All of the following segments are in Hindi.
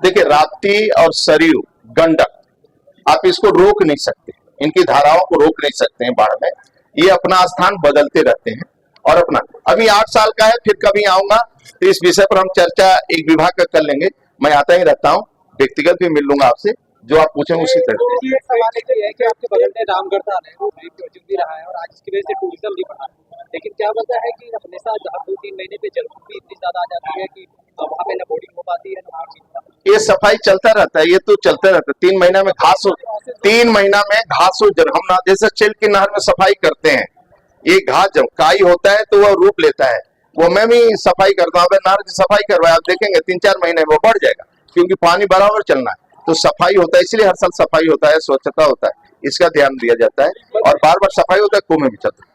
देखिए, राप्ती और सरयू, गंडक, आप इसको रोक नहीं सकते, इनकी धाराओं को रोक नहीं सकते हैं बाढ़ में। ये अपना स्थान बदलते रहते हैं और अपना, अभी 8 साल का है, फिर कभी आऊंगा तो इस विषय पर हम चर्चा एक विभाग का कर लेंगे। मैं आता ही रहता हूँ, व्यक्तिगत भी मिल लूंगा आपसे, जो आप पूछें उसी तरह। ये सवाल है कि आपके बगल में रामगढ़ ताल है, वो भी रहा है और आज इसकी वजह से टूरिज्म भी बढ़ा, लेकिन क्या वजह है कि हमेशा हर 2-3 महीने पे जलकुंभी इतनी ज्यादा आ जाती है कि वहाँ पे न बोटिंग हो पाती है न चीज। ये सफाई चलता रहता है, ये तो चलता रहता है। 3 महीना में घास हो, 3 महीना में घास हो, हम ना जैसे चेल की नहर में सफाई करते हैं, ये घास जब काई होता है तो वह रूप लेता है, वो मैं भी सफाई करता हूँ। अगर नहर की सफाई करवाए, आप देखेंगे 3-4 महीने में वो बढ़ जाएगा, क्योंकि पानी बराबर चलना है, तो सफाई होता है, इसलिए हर साल सफाई होता है, स्वच्छता होता है, इसका ध्यान दिया जाता है और बार बार सफाई होता है, कुएं में भी चलता है।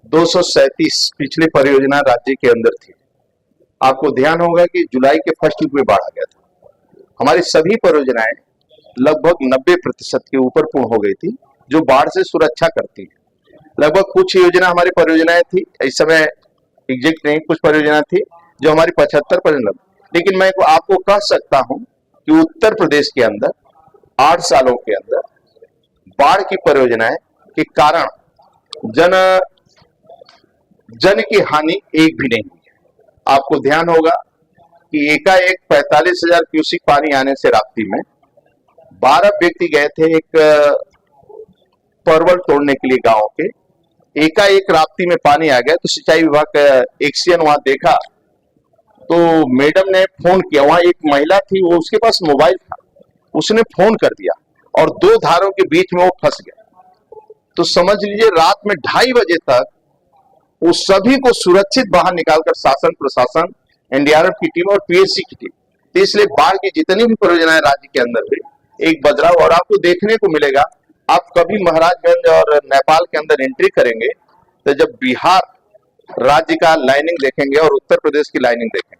237 पिछली परियोजना राज्य के अंदर थी। आपको ध्यान होगा कि जुलाई के फर्स्ट वीक में बाढ़ आ गया था। हमारी सभी परियोजनाएं लगभग 90% के ऊपर पूर्ण हो गई थी, जो बाढ़ से सुरक्षा करती है। लगभग कुछ योजना हमारी परियोजनाएं थी, इस समय एग्जैक्ट नहीं, कुछ परियोजना थी जो हमारी 75%, लेकिन मैं आपको कह सकता हूं कि उत्तर प्रदेश के अंदर 8 सालों के अंदर बाढ़ की परियोजनाएं के कारण जन की हानि एक भी नहीं हुई है। आपको ध्यान होगा कि एकाएक 45,000 क्यूसिक पानी आने से राप्ती में 12 व्यक्ति गए थे एक परवल तोड़ने के लिए गांव के, एकाएक राप्ती में पानी आ गया तो सिंचाई विभाग का एक्सीएन वहां देखा तो मैडम ने फोन किया, वहां एक महिला थी, वो उसके पास मोबाइल था, उसने फोन कर दिया और 2 धारों के बीच में वो फंस गया। तो समझ लीजिए रात में 2:30 बजे तक उस सभी को सुरक्षित बाहर निकालकर शासन प्रशासन, एनडीआरएफ की टीम और पीएचसी की टीम, तो इसलिए बाढ़ की जितनी भी परियोजनाएं राज्य के अंदर हुई एक बदलाव। और आपको देखने को मिलेगा, आप कभी महाराजगंज और नेपाल के अंदर एंट्री करेंगे तो जब बिहार राज्य का लाइनिंग देखेंगे और उत्तर प्रदेश की लाइनिंग देखेंगे,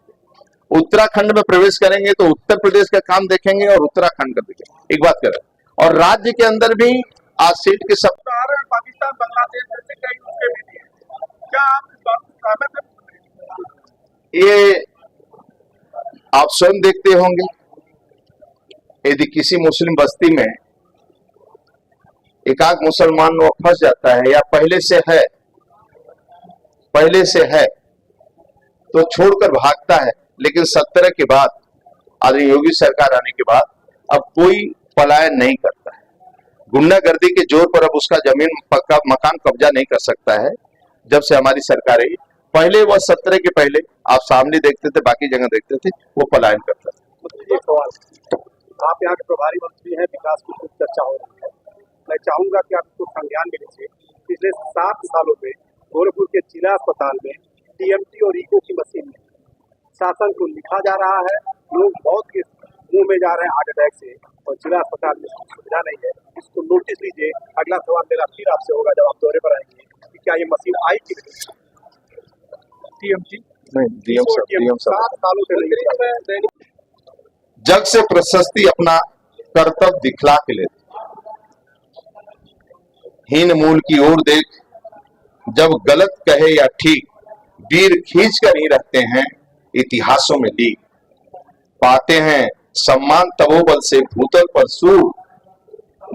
उत्तराखंड में प्रवेश करेंगे तो उत्तर प्रदेश का काम देखेंगे और उत्तराखंड का देखेंगे, एक बात करें। और राज्य के अंदर भी आज सीट के सब पाकिस्तान बांग्लादेश जैसे कई मुद्दे भी हैं, क्या आप इस बात को सहमत हैं? ये आप स्वयं देखते होंगे, यदि किसी मुस्लिम बस्ती में एकाध मुसलमान वो फंस जाता है या पहले से है तो छोड़कर भागता है, लेकिन 17 के बाद आदरणीय योगी सरकार आने के बाद अब कोई पलायन नहीं करता है। गुंडागर्दी के जोर पर अब उसका जमीन पक्का मकान कब्जा नहीं कर सकता है। जब से हमारी सरकार आई, पहले वह 17 के पहले आप सामने देखते थे, बाकी जगह देखते थे, वो पलायन करता था। आप यहाँ के प्रभारी मंत्री हैं, विकास की खूब चर्चा हो रही है, मैं चाहूंगा कि आपको संज्ञान में लीजिए। पिछले 7 सालों में गोरखपुर के जिला अस्पताल में टीएमटी और इको की मशीन में शासन को लिखा जा रहा है, लोग मौत के मुंह में जा रहे हैं हार्ट अटैक से, और जिला अस्पताल में सुविधा नहीं है। इसको नोटिस लीजिए। अगला सवाल मेरा फिर आपसे होगा जब आप दौरे पर आएंगे कि क्या ये मशीन आई कि नहीं। टीएमटी नहीं, 7 सालों से नहीं। जग से प्रशस्ति अपना कर्तव्य दिखला के लेते, हीन मूल की ओर देख, जब गलत कहे या ठीक, वीर खींच कर ही रहते हैं इतिहासों में लीक, पाते हैं सम्मान तपोबल से भूतल पर सूर,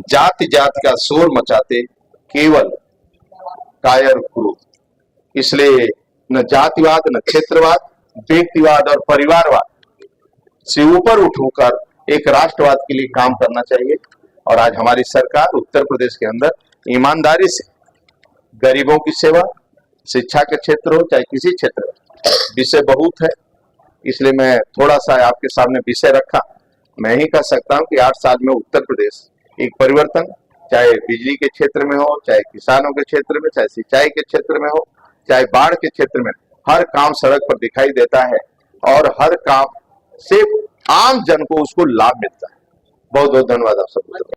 जाति जाति का शोर मचाते केवल कायर क्रूर। इसलिए न जातिवाद, न क्षेत्रवाद, व्यक्तिवाद और परिवारवाद से ऊपर उठकर एक राष्ट्रवाद के लिए काम करना चाहिए। और आज हमारी सरकार उत्तर प्रदेश के अंदर ईमानदारी से गरीबों की सेवा, शिक्षा के क्षेत्र हो चाहे किसी क्षेत्र में, विषय बहुत है, इसलिए मैं थोड़ा सा आपके सामने विषय रखा। मैं ही कह सकता हूं कि 8 साल में उत्तर प्रदेश एक परिवर्तन, चाहे बिजली के क्षेत्र में हो, चाहे किसानों के क्षेत्र में, चाहे सिंचाई के क्षेत्र में हो, चाहे बाढ़ के क्षेत्र में, हर काम सड़क पर दिखाई देता है और हर काम से आम जन को उसको लाभ मिलता है। बहुत बहुत धन्यवाद आप सबको।